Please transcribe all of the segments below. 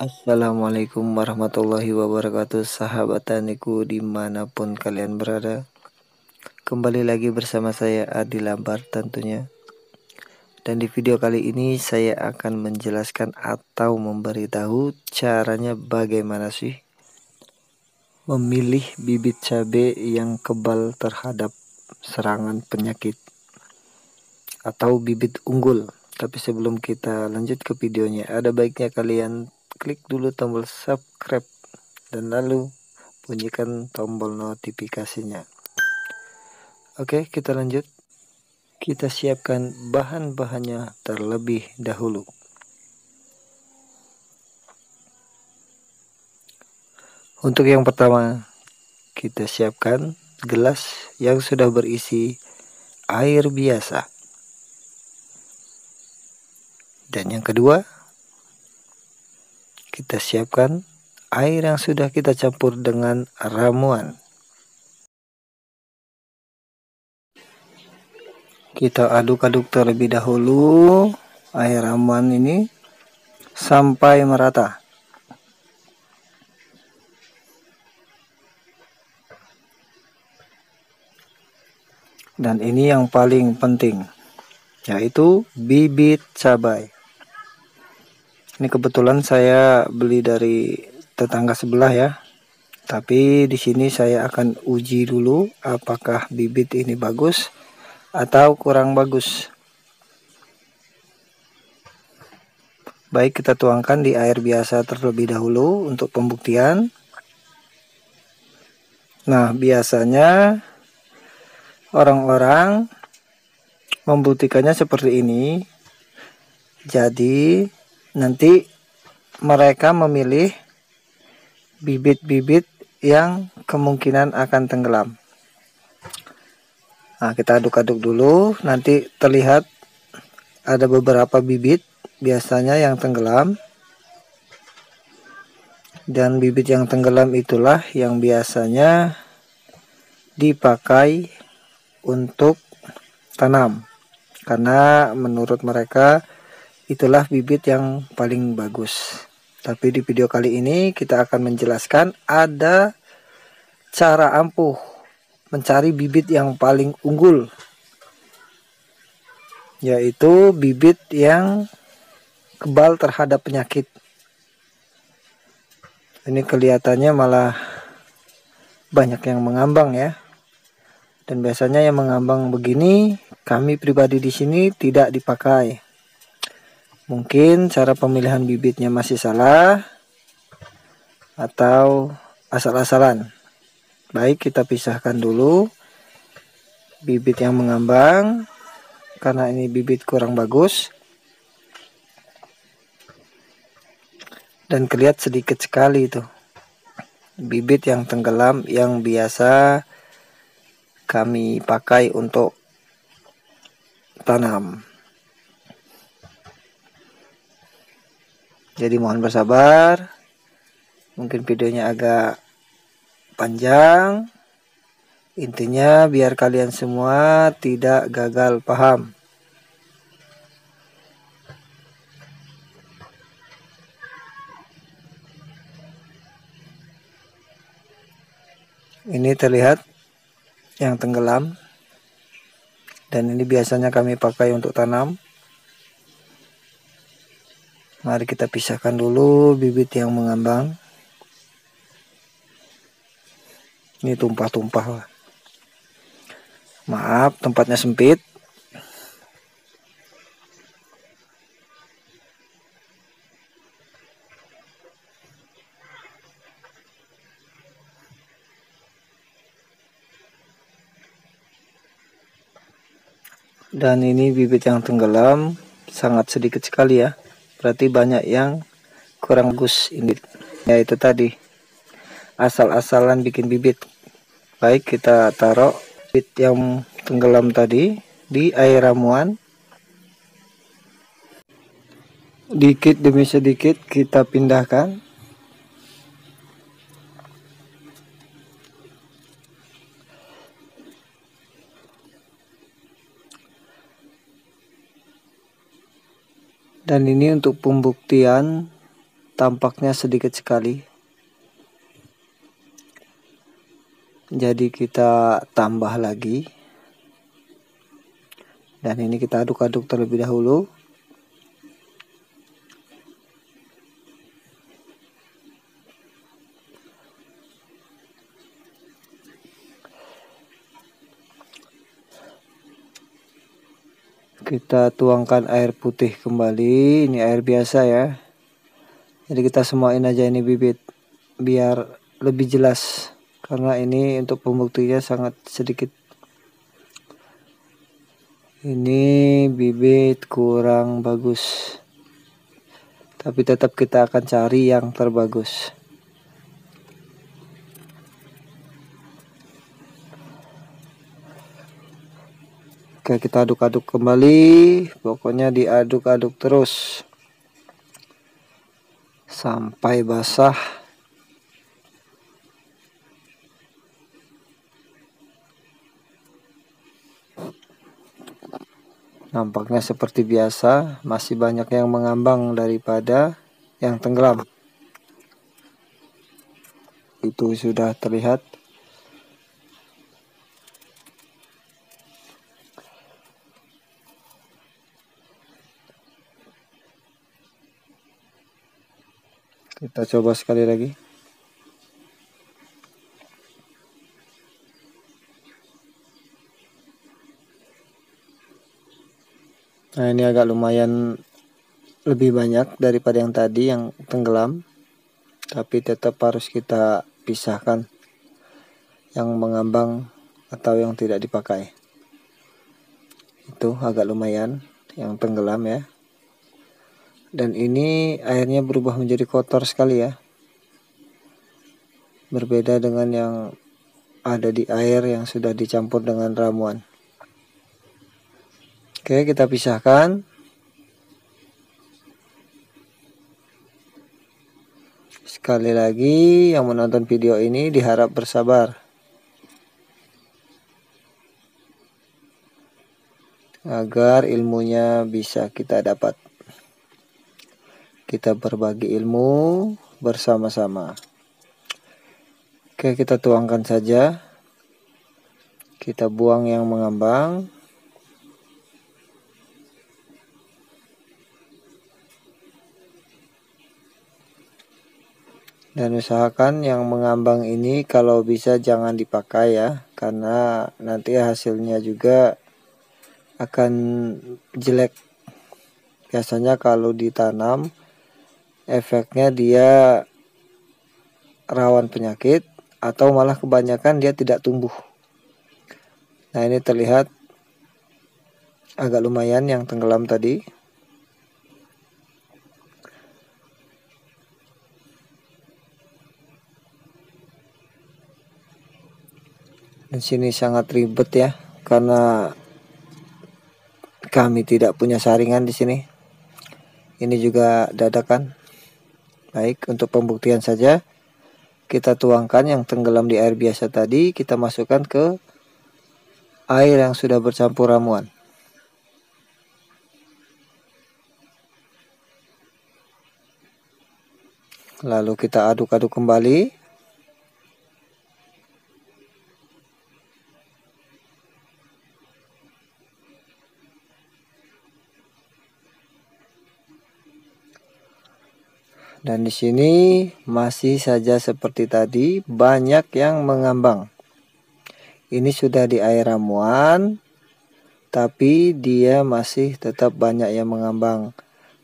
Assalamualaikum warahmatullahi wabarakatuh, sahabat taniku dimanapun kalian berada. Kembali lagi bersama saya Adi Lambar tentunya. Dan di video kali ini saya akan menjelaskan atau memberitahu caranya bagaimana sih memilih bibit cabai yang kebal terhadap serangan penyakit atau bibit unggul. Tapi sebelum kita lanjut ke videonya, ada baiknya kalian klik dulu tombol subscribe dan lalu bunyikan tombol notifikasinya. Oke, kita lanjut. Kita siapkan bahan-bahannya terlebih dahulu. Untuk yang pertama, kita siapkan gelas yang sudah berisi air biasa. Dan yang kedua, kita siapkan air yang sudah kita campur dengan ramuan. Kita aduk-aduk terlebih dahulu air ramuan ini sampai merata. Dan ini yang paling penting, yaitu bibit cabai. Ini kebetulan saya beli dari tetangga sebelah ya. Tapi di sini saya akan uji dulu apakah bibit ini bagus atau kurang bagus. Baik, kita tuangkan di air biasa terlebih dahulu untuk pembuktian. Nah, biasanya orang-orang membuktikannya seperti ini. Jadi nanti mereka memilih bibit-bibit yang kemungkinan akan tenggelam. Nah, kita aduk-aduk dulu, nanti terlihat ada beberapa bibit biasanya yang tenggelam. Dan bibit yang tenggelam itulah yang biasanya dipakai untuk tanam. Karena menurut mereka itulah bibit yang paling bagus. Tapi di video kali ini kita akan menjelaskan ada cara ampuh mencari bibit yang paling unggul, yaitu bibit yang kebal terhadap penyakit. Ini kelihatannya malah banyak yang mengambang ya. Dan biasanya yang mengambang begini kami pribadi di sini tidak dipakai. Mungkin cara pemilihan bibitnya masih salah atau asal-asalan. Baik, kita pisahkan dulu bibit yang mengambang karena ini bibit kurang bagus. Dan kelihatan sedikit sekali itu bibit yang tenggelam yang biasa kami pakai untuk tanam. Jadi mohon bersabar, mungkin videonya agak panjang. Intinya biar kalian semua tidak gagal paham. Ini terlihat yang tenggelam, dan ini biasanya kami pakai untuk tanam. Mari kita pisahkan dulu bibit yang mengambang. Ini tumpah-tumpah. Maaf, tempatnya sempit. Dan ini bibit yang tenggelam sangat sedikit sekali ya. Berarti banyak yang kurang bagus ini. Ya itu tadi, asal-asalan bikin bibit. Baik, kita taruh bibit yang tenggelam tadi di air ramuan. Dikit demi sedikit kita pindahkan. Dan ini untuk pembuktian tampaknya sedikit sekali. Jadi kita tambah lagi. Dan ini kita aduk-aduk terlebih dahulu. Kita tuangkan air putih kembali. Ini air biasa ya. Jadi kita semuain aja ini bibit biar lebih jelas, karena ini untuk pembuktiannya sangat sedikit. Ini bibit kurang bagus, tapi tetap kita akan cari yang terbagus. Oke, kita aduk-aduk kembali. Pokoknya diaduk-aduk terus sampai basah. Nampaknya seperti biasa, masih banyak yang mengambang daripada yang tenggelam. Itu sudah terlihat. Kita coba sekali lagi. Nah, ini agak lumayan lebih banyak daripada yang tadi yang tenggelam, tapi tetap harus kita pisahkan yang mengambang atau yang tidak dipakai. Itu agak lumayan yang tenggelam ya. Dan ini airnya berubah menjadi kotor sekali ya, berbeda dengan yang ada di air yang sudah dicampur dengan ramuan. Oke, kita pisahkan. Sekali lagi, yang menonton video ini diharap bersabar agar ilmunya bisa kita dapat. Kita berbagi ilmu bersama-sama. Oke, kita tuangkan saja. Kita buang yang mengambang. Dan usahakan yang mengambang ini kalau bisa jangan dipakai ya, karena nanti hasilnya juga akan jelek. Biasanya kalau ditanam, efeknya dia rawan penyakit atau malah kebanyakan dia tidak tumbuh. Nah, ini terlihat agak lumayan yang tenggelam tadi. Dan sini sangat ribet ya, karena kami tidak punya saringan di sini. Ini juga dadakan. Baik, untuk pembuktian saja, kita tuangkan yang tenggelam di air biasa tadi, kita masukkan ke air yang sudah bercampur ramuan. Lalu kita aduk-aduk kembali. Dan di sini masih saja seperti tadi, banyak yang mengambang. Ini sudah di air ramuan, tapi dia masih tetap banyak yang mengambang.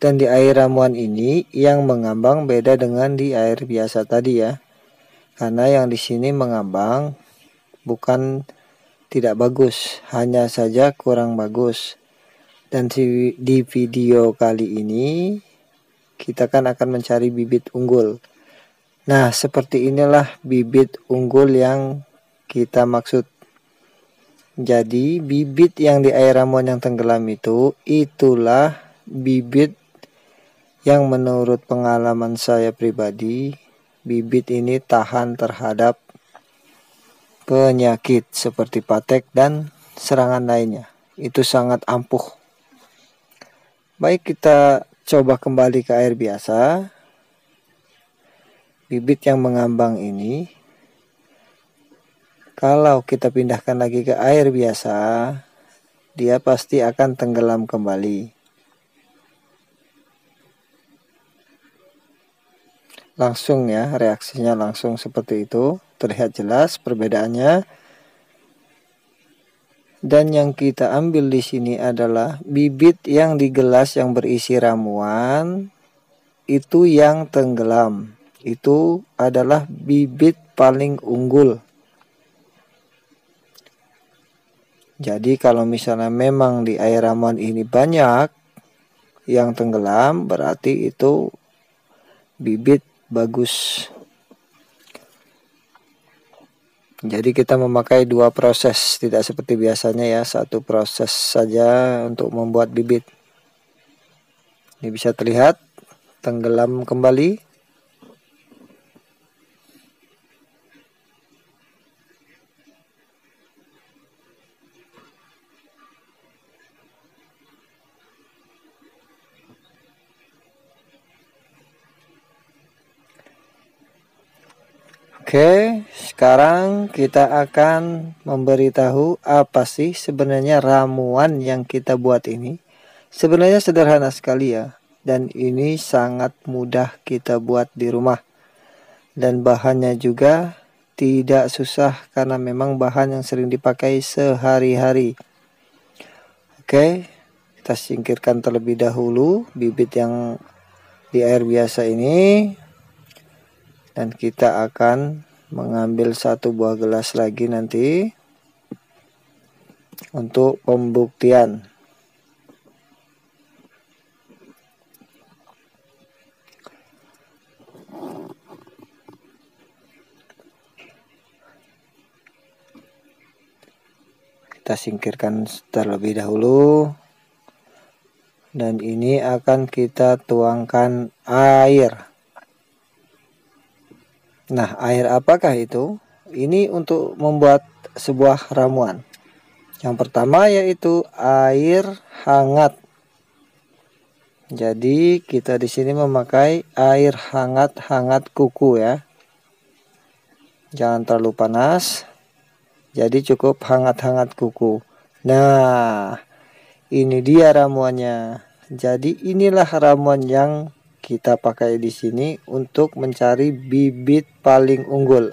Dan di air ramuan ini yang mengambang beda dengan di air biasa tadi ya. Karena yang di sini mengambang bukan tidak bagus, hanya saja kurang bagus. Dan di video kali ini kita kan akan mencari bibit unggul. Nah, seperti inilah bibit unggul yang kita maksud. Jadi bibit yang di air ramuan yang tenggelam itu, itulah bibit yang menurut pengalaman saya pribadi, bibit ini tahan terhadap penyakit seperti patek dan serangan lainnya. Itu sangat ampuh. Baik, kita coba kembali ke air biasa. bibit yang mengambang ini, kalau kita pindahkan lagi ke air biasa, dia pasti akan tenggelam kembali. Langsung ya, reaksinya langsung seperti itu. Terlihat jelas perbedaannya. Dan yang kita ambil di sini adalah bibit yang di gelas yang berisi ramuan itu yang tenggelam. Itu adalah bibit paling unggul. Jadi kalau misalnya memang di air ramuan ini banyak yang tenggelam, berarti itu bibit bagus. Jadi kita memakai dua proses, tidak seperti biasanya ya, satu proses saja untuk membuat bibit. Ini bisa terlihat tenggelam kembali. Oke, sekarang kita akan memberitahu apa sih sebenarnya ramuan yang kita buat ini. Sebenarnya sederhana sekali ya, dan ini sangat mudah kita buat di rumah. Dan bahannya juga tidak susah karena memang bahan yang sering dipakai sehari-hari. Oke, kita singkirkan terlebih dahulu bibit yang di air biasa ini. Dan kita akan mengambil satu buah gelas lagi nanti untuk pembuktian. Kita singkirkan terlebih dahulu. Dan ini akan kita tuangkan air. Nah, air apakah itu? Ini untuk membuat sebuah ramuan. Yang pertama yaitu air hangat. Jadi kita di sini memakai air hangat kuku ya. Jangan terlalu panas. Jadi cukup hangat kuku. Nah, ini dia ramuannya. Jadi inilah ramuan yang kita pakai di sini untuk mencari bibit paling unggul.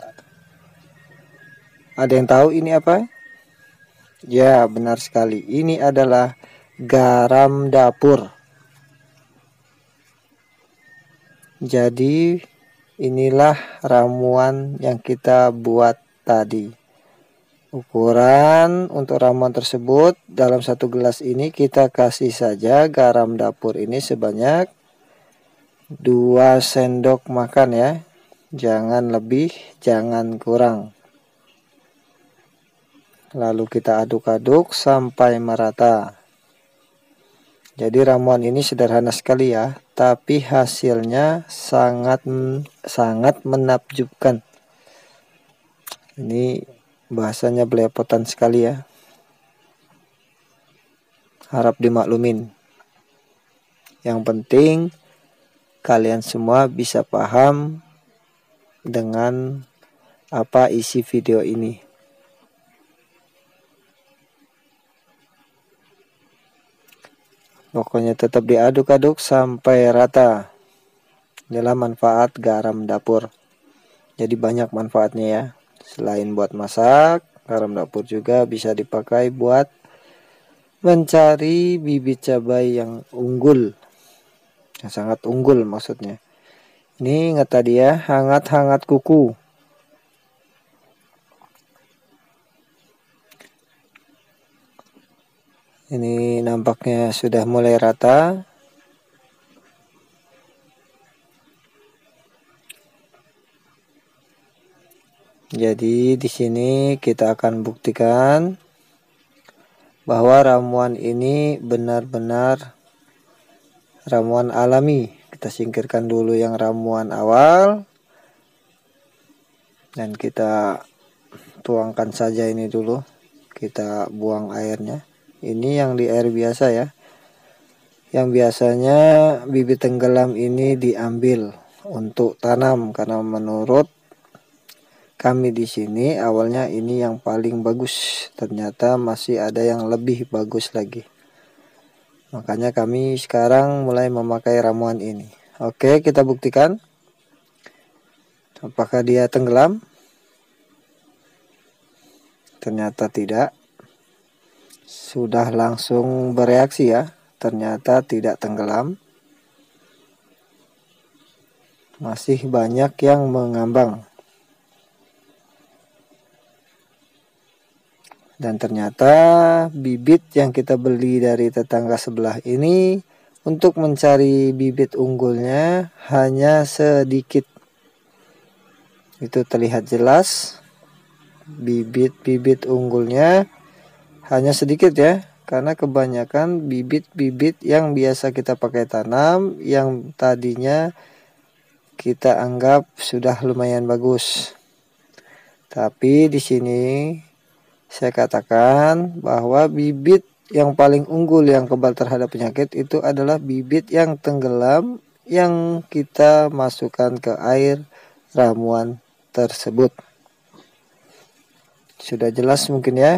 Ada yang tahu ini apa? Ya, benar sekali. Ini adalah garam dapur. Jadi inilah ramuan yang kita buat tadi. Ukuran untuk ramuan tersebut dalam satu gelas ini kita kasih saja garam dapur ini sebanyak 2 sendok makan ya. Jangan lebih, jangan kurang. Lalu kita aduk-aduk sampai merata. Jadi ramuan ini sederhana sekali ya, tapi hasilnya sangat menakjubkan. Ini bahasanya belepotan sekali ya. Harap dimaklumin. Yang penting kalian semua bisa paham dengan apa isi video ini. Pokoknya tetap diaduk-aduk sampai rata. Inilah manfaat garam dapur. Jadi banyak manfaatnya ya. Selain buat masak, garam dapur juga bisa dipakai buat mencari bibit cabai yang unggul. Yang sangat unggul maksudnya. Ini ingat tadi ya, hangat kuku. Ini nampaknya sudah mulai rata. Jadi di sini kita akan buktikan bahwa ramuan ini benar-benar ramuan alami. Kita singkirkan dulu yang ramuan awal dan kita tuangkan saja ini dulu. Kita buang airnya. Ini yang di air biasa ya. Yang biasanya bibit tenggelam ini diambil untuk tanam, karena menurut kami di sini awalnya ini yang paling bagus, ternyata masih ada yang lebih bagus lagi. Makanya kami sekarang mulai memakai ramuan ini. Oke, kita buktikan apakah dia tenggelam. Ternyata tidak. Sudah langsung bereaksi ya. Ternyata tidak tenggelam. Masih banyak yang mengambang. Dan ternyata bibit yang kita beli dari tetangga sebelah ini, untuk mencari bibit unggulnya hanya sedikit. Itu terlihat jelas. Bibit-bibit unggulnya hanya sedikit ya. Karena kebanyakan bibit-bibit yang biasa kita pakai tanam, yang tadinya kita anggap sudah lumayan bagus. Tapi di sini saya katakan bahwa bibit yang paling unggul yang kebal terhadap penyakit itu adalah bibit yang tenggelam yang kita masukkan ke air ramuan tersebut. Sudah jelas mungkin ya.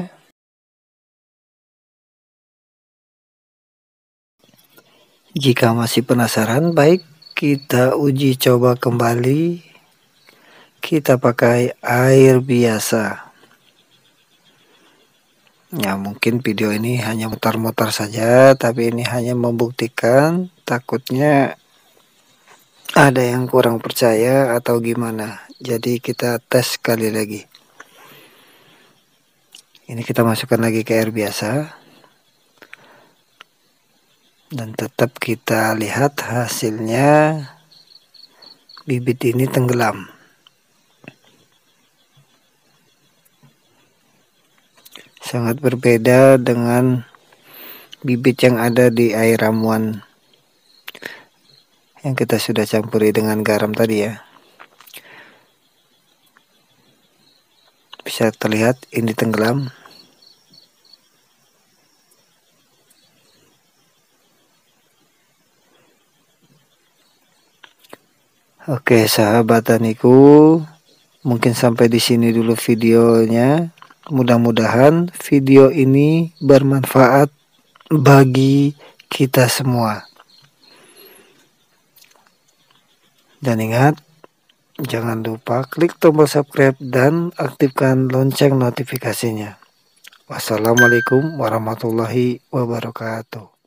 Jika masih penasaran, baik kita uji coba kembali. Kita pakai air biasa. Ya, mungkin video ini hanya mutar-mutar saja, tapi ini hanya membuktikan, takutnya ada yang kurang percaya atau gimana. Jadi kita tes sekali lagi. Ini kita masukkan lagi ke air biasa. Dan tetap kita lihat hasilnya, bibit ini tenggelam. Sangat berbeda dengan bibit yang ada di air ramuan yang kita sudah campuri dengan garam tadi ya. Bisa terlihat ini tenggelam. Oke sahabat taniku, mungkin sampai di sini dulu videonya. Mudah-mudahan video ini bermanfaat bagi kita semua. Dan ingat, jangan lupa klik tombol subscribe dan aktifkan lonceng notifikasinya. Wassalamualaikum warahmatullahi wabarakatuh.